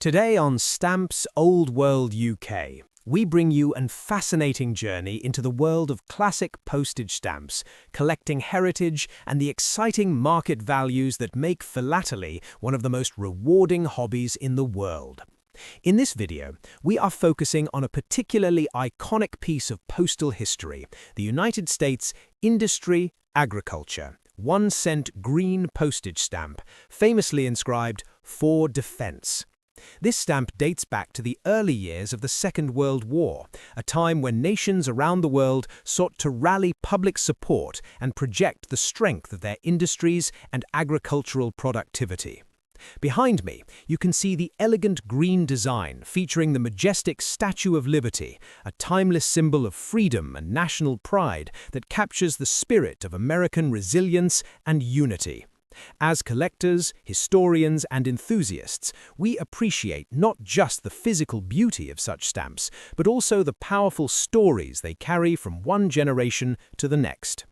Today on Stamps Old World UK, we bring you a fascinating journey into the world of classic postage stamps, collecting heritage and the exciting market values that make philately one of the most rewarding hobbies in the world. In this video, we are focusing on a particularly iconic piece of postal history, the United States Industry Agriculture 1-cent green postage stamp, famously inscribed "For Defense." This stamp dates back to the early years of the Second World War, a time when nations around the world sought to rally public support and project the strength of their industries and agricultural productivity. Behind me, you can see the elegant green design featuring the majestic Statue of Liberty, a timeless symbol of freedom and national pride that captures the spirit of American resilience and unity. As collectors, historians, and enthusiasts, we appreciate not just the physical beauty of such stamps, but also the powerful stories they carry from one generation to the next.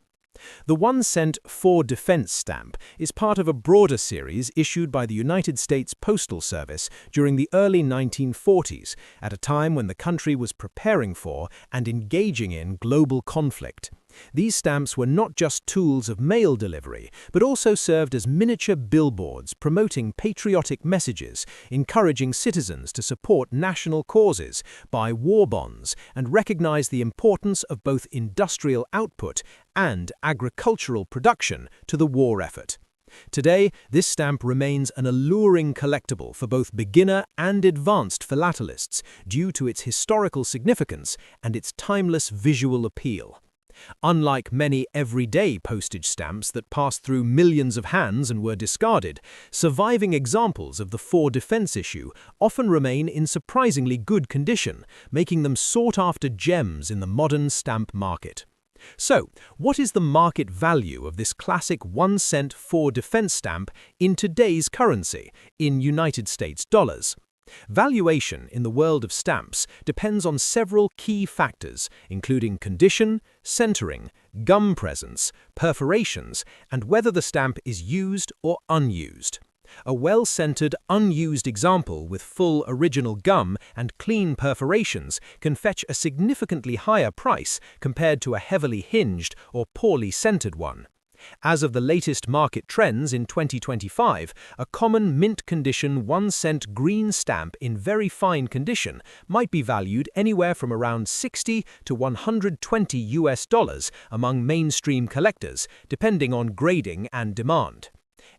The 1-cent For Defense stamp is part of a broader series issued by the United States Postal Service during the early 1940s, at a time when the country was preparing for and engaging in global conflict. These stamps were not just tools of mail delivery, but also served as miniature billboards promoting patriotic messages, encouraging citizens to support national causes, buy war bonds, and recognize the importance of both industrial output and agricultural production to the war effort. Today, this stamp remains an alluring collectible for both beginner and advanced philatelists due to its historical significance and its timeless visual appeal. Unlike many everyday postage stamps that passed through millions of hands and were discarded, surviving examples of the For Defense issue often remain in surprisingly good condition, making them sought-after gems in the modern stamp market. So, what is the market value of this classic 1-cent For Defense stamp in today's currency, in United States dollars? Valuation in the world of stamps depends on several key factors, including condition, centering, gum presence, perforations, and whether the stamp is used or unused. A well-centered, unused example with full original gum and clean perforations can fetch a significantly higher price compared to a heavily hinged or poorly centered one. As of the latest market trends in 2025, a common mint-condition 1-cent green stamp in very fine condition might be valued anywhere from around $60 to $120 among mainstream collectors, depending on grading and demand.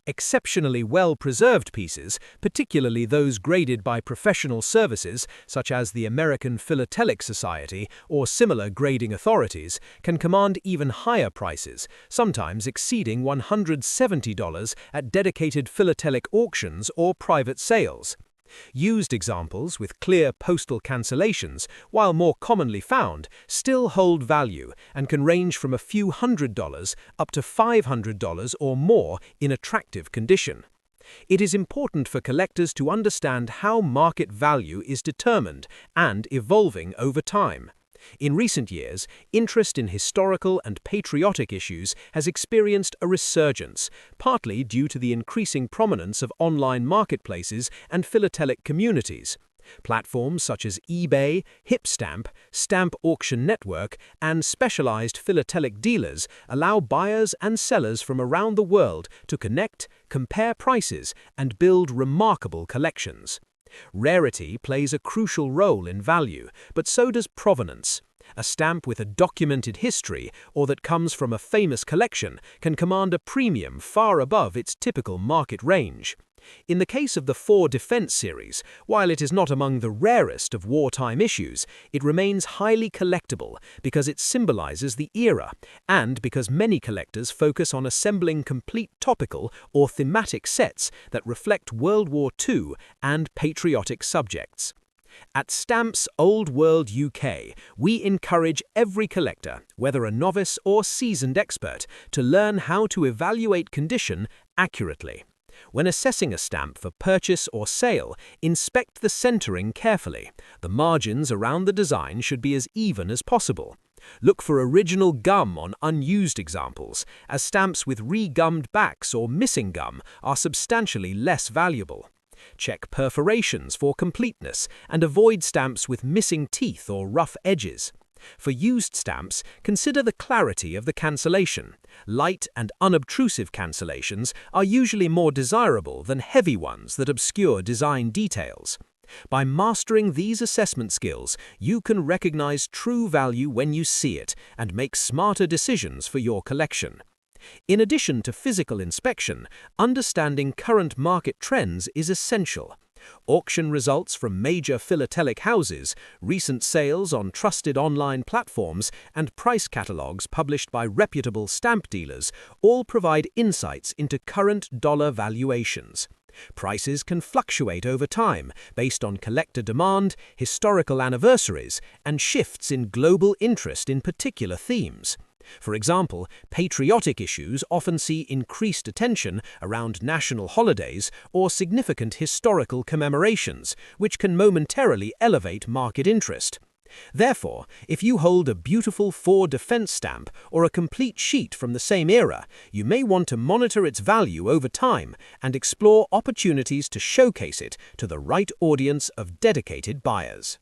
Exceptionally well-preserved pieces, particularly those graded by professional services such as the American Philatelic Society or similar grading authorities, can command even higher prices, sometimes exceeding $170 at dedicated philatelic auctions or private sales. Used examples with clear postal cancellations, while more commonly found, still hold value and can range from a few $100s up to $500 or more in attractive condition. It is important for collectors to understand how market value is determined and evolving over time. In recent years, interest in historical and patriotic issues has experienced a resurgence, partly due to the increasing prominence of online marketplaces and philatelic communities. Platforms such as eBay, Hipstamp, Stamp Auction Network, and specialized philatelic dealers allow buyers and sellers from around the world to connect, compare prices, and build remarkable collections. Rarity plays a crucial role in value, but so does provenance. A stamp with a documented history or that comes from a famous collection can command a premium far above its typical market range. In the case of the For Defense series, while it is not among the rarest of wartime issues, it remains highly collectible because it symbolizes the era and because many collectors focus on assembling complete topical or thematic sets that reflect World War II and patriotic subjects. At Stamps Old World UK, we encourage every collector, whether a novice or seasoned expert, to learn how to evaluate condition accurately. When assessing a stamp for purchase or sale, inspect the centering carefully. The margins around the design should be as even as possible. Look for original gum on unused examples, as stamps with re-gummed backs or missing gum are substantially less valuable. Check perforations for completeness and avoid stamps with missing teeth or rough edges. For used stamps, consider the clarity of the cancellation. Light and unobtrusive cancellations are usually more desirable than heavy ones that obscure design details. By mastering these assessment skills, you can recognize true value when you see it and make smarter decisions for your collection. In addition to physical inspection, understanding current market trends is essential. Auction results from major philatelic houses, recent sales on trusted online platforms, and price catalogs published by reputable stamp dealers all provide insights into current dollar valuations. Prices can fluctuate over time based on collector demand, historical anniversaries, and shifts in global interest in particular themes. For example, patriotic issues often see increased attention around national holidays or significant historical commemorations, which can momentarily elevate market interest. Therefore, if you hold a beautiful Ford defense stamp or a complete sheet from the same era, you may want to monitor its value over time and explore opportunities to showcase it to the right audience of dedicated buyers.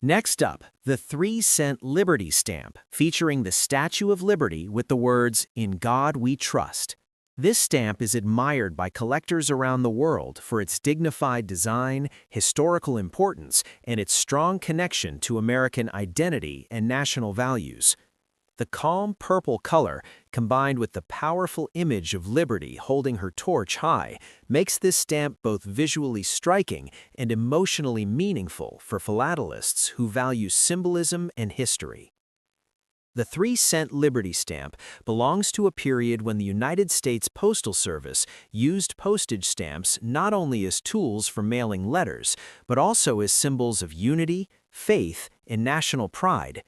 Next up, the 3-cent Liberty stamp, featuring the Statue of Liberty with the words, "In God We Trust." This stamp is admired by collectors around the world for its dignified design, historical importance, and its strong connection to American identity and national values. The calm purple color, combined with the powerful image of Liberty holding her torch high, makes this stamp both visually striking and emotionally meaningful for philatelists who value symbolism and history. The 3-cent Liberty stamp belongs to a period when the United States Postal Service used postage stamps not only as tools for mailing letters, but also as symbols of unity, faith, and national pride.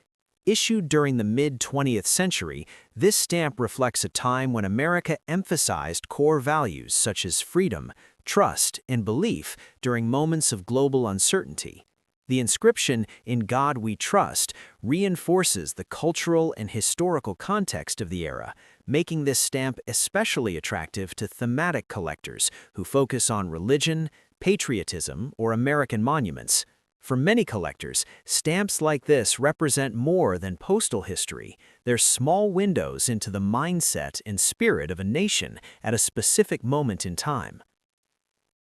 Issued during the mid-20th century, this stamp reflects a time when America emphasized core values such as freedom, trust, and belief during moments of global uncertainty. The inscription, "In God We Trust," reinforces the cultural and historical context of the era, making this stamp especially attractive to thematic collectors who focus on religion, patriotism, or American monuments. For many collectors, stamps like this represent more than postal history. They're small windows into the mindset and spirit of a nation at a specific moment in time.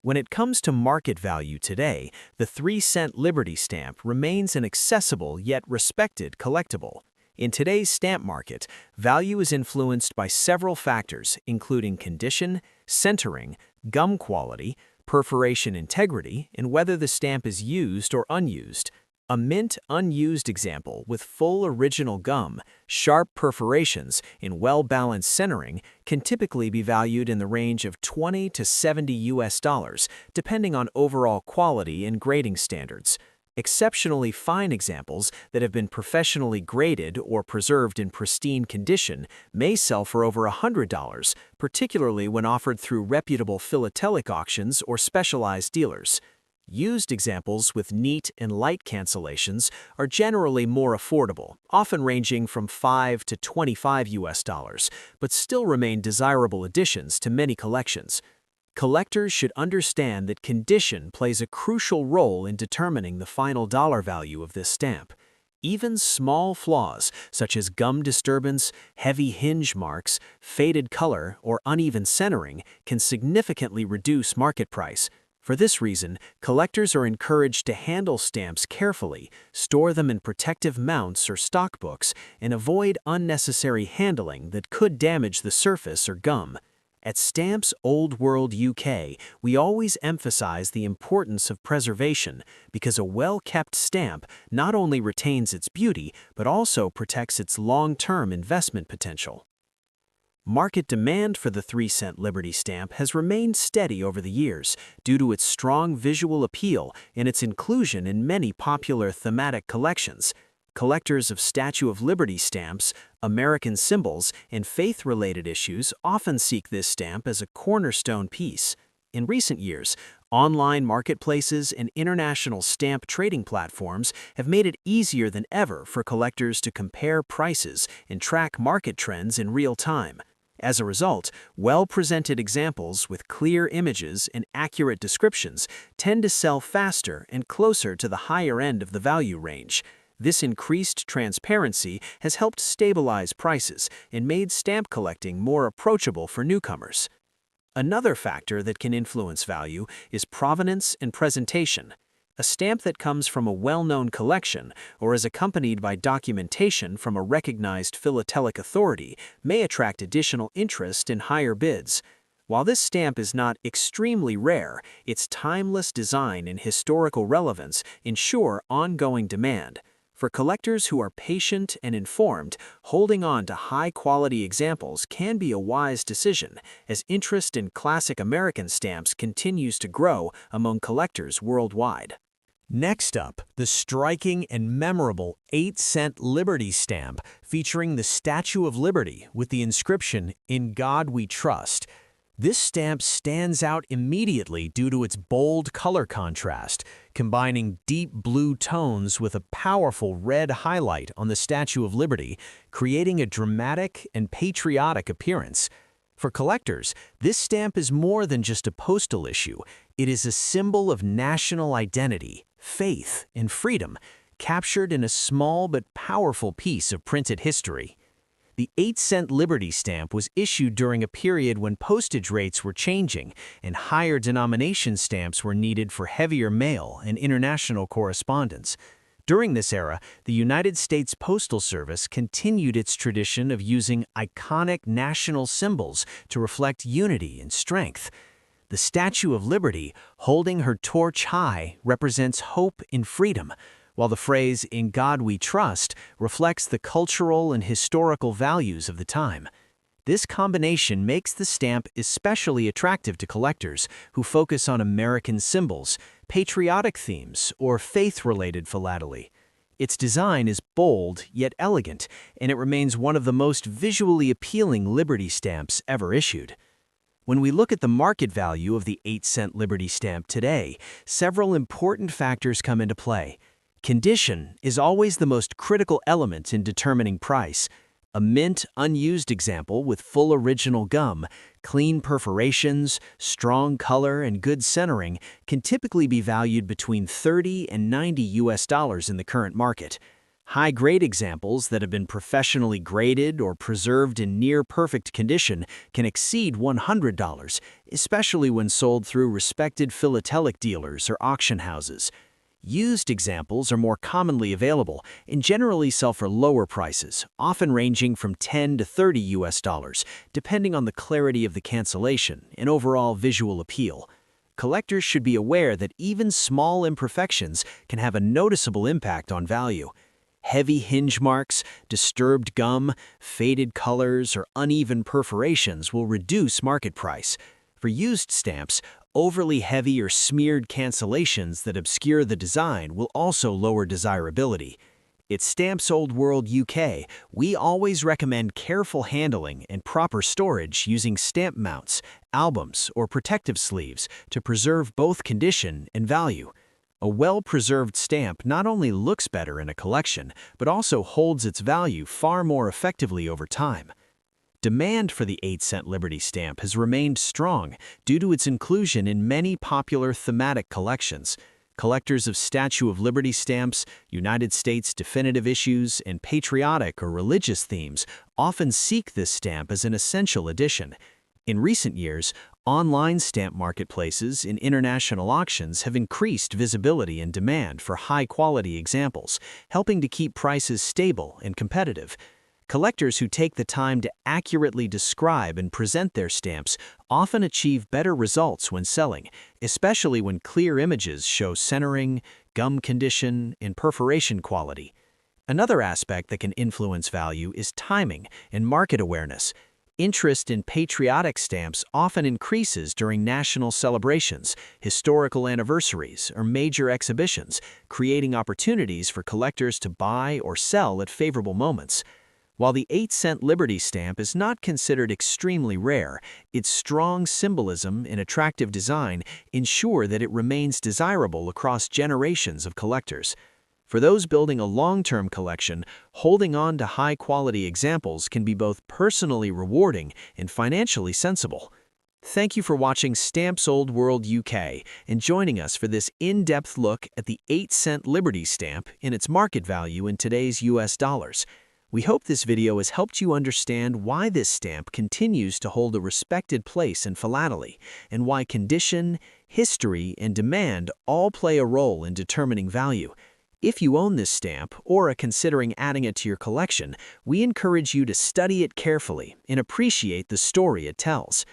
When it comes to market value today, the 3-cent Liberty stamp remains an accessible yet respected collectible. In today's stamp market, value is influenced by several factors, including condition, centering, gum quality, perforation integrity, and whether the stamp is used or unused. A mint unused example with full original gum, sharp perforations, and well-balanced centering can typically be valued in the range of $20 to $70, depending on overall quality and grading standards. Exceptionally fine examples that have been professionally graded or preserved in pristine condition may sell for over $100, particularly when offered through reputable philatelic auctions or specialized dealers. Used examples with neat and light cancellations are generally more affordable, often ranging from $5 to $25, but still remain desirable additions to many collections. Collectors should understand that condition plays a crucial role in determining the final dollar value of this stamp. Even small flaws, such as gum disturbance, heavy hinge marks, faded color, or uneven centering, can significantly reduce market price. For this reason, collectors are encouraged to handle stamps carefully, store them in protective mounts or stockbooks, and avoid unnecessary handling that could damage the surface or gum. At Stamps Old World UK, we always emphasize the importance of preservation because a well-kept stamp not only retains its beauty but also protects its long-term investment potential. Market demand for the 3-cent Liberty stamp has remained steady over the years due to its strong visual appeal and its inclusion in many popular thematic collections. Collectors of Statue of Liberty stamps, American symbols, and faith-related issues often seek this stamp as a cornerstone piece. In recent years, online marketplaces and international stamp trading platforms have made it easier than ever for collectors to compare prices and track market trends in real time. As a result, well-presented examples with clear images and accurate descriptions tend to sell faster and closer to the higher end of the value range. This increased transparency has helped stabilize prices and made stamp collecting more approachable for newcomers. Another factor that can influence value is provenance and presentation. A stamp that comes from a well-known collection or is accompanied by documentation from a recognized philatelic authority may attract additional interest and higher bids. While this stamp is not extremely rare, its timeless design and historical relevance ensure ongoing demand. For collectors who are patient and informed, holding on to high-quality examples can be a wise decision, as interest in classic American stamps continues to grow among collectors worldwide. Next up, the striking and memorable 8-cent Liberty stamp featuring the Statue of Liberty with the inscription, "In God We Trust." This stamp stands out immediately due to its bold color contrast, combining deep blue tones with a powerful red highlight on the Statue of Liberty, creating a dramatic and patriotic appearance. For collectors, this stamp is more than just a postal issue. It is a symbol of national identity, faith, and freedom, captured in a small but powerful piece of printed history. The 8-cent Liberty stamp was issued during a period when postage rates were changing and higher denomination stamps were needed for heavier mail and international correspondence. During this era, the United States Postal Service continued its tradition of using iconic national symbols to reflect unity and strength. The Statue of Liberty, holding her torch high, represents hope and freedom, while the phrase, "In God We Trust," reflects the cultural and historical values of the time. This combination makes the stamp especially attractive to collectors who focus on American symbols, patriotic themes, or faith-related philately. Its design is bold yet elegant, and it remains one of the most visually appealing Liberty stamps ever issued. When we look at the market value of the 8-cent Liberty stamp today, several important factors come into play. Condition is always the most critical element in determining price. A mint, unused example with full original gum, clean perforations, strong color, and good centering can typically be valued between $30 and $90 in the current market. High-grade examples that have been professionally graded or preserved in near-perfect condition can exceed $100, especially when sold through respected philatelic dealers or auction houses. Used examples are more commonly available and generally sell for lower prices, often ranging from $10 to $30, depending on the clarity of the cancellation and overall visual appeal. Collectors should be aware that even small imperfections can have a noticeable impact on value. Heavy hinge marks, disturbed gum, faded colors, or uneven perforations will reduce market price. For used stamps, overly heavy or smeared cancellations that obscure the design will also lower desirability. At Stamps Old World UK, we always recommend careful handling and proper storage using stamp mounts, albums, or protective sleeves to preserve both condition and value. A well-preserved stamp not only looks better in a collection, but also holds its value far more effectively over time. Demand for the 8-cent Liberty stamp has remained strong due to its inclusion in many popular thematic collections. Collectors of Statue of Liberty stamps, United States definitive issues, and patriotic or religious themes often seek this stamp as an essential addition. In recent years, online stamp marketplaces and international auctions have increased visibility and demand for high-quality examples, helping to keep prices stable and competitive. Collectors who take the time to accurately describe and present their stamps often achieve better results when selling, especially when clear images show centering, gum condition, and perforation quality. Another aspect that can influence value is timing and market awareness. Interest in patriotic stamps often increases during national celebrations, historical anniversaries, or major exhibitions, creating opportunities for collectors to buy or sell at favorable moments. While the 8-cent Liberty stamp is not considered extremely rare, its strong symbolism and attractive design ensure that it remains desirable across generations of collectors. For those building a long-term collection, holding on to high-quality examples can be both personally rewarding and financially sensible. Thank you for watching Stamps Old World UK and joining us for this in-depth look at the 8-cent Liberty stamp and its market value in today's US dollars. We hope this video has helped you understand why this stamp continues to hold a respected place in philately, and why condition, history, and demand all play a role in determining value. If you own this stamp or are considering adding it to your collection, we encourage you to study it carefully and appreciate the story it tells.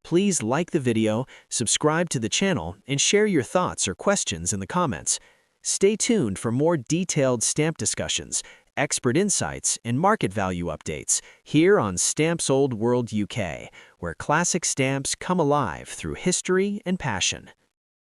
Please like the video, subscribe to the channel, and share your thoughts or questions in the comments. Stay tuned for more detailed stamp discussions, expert insights, and market value updates here on Stamps Old World UK, where classic stamps come alive through history and passion.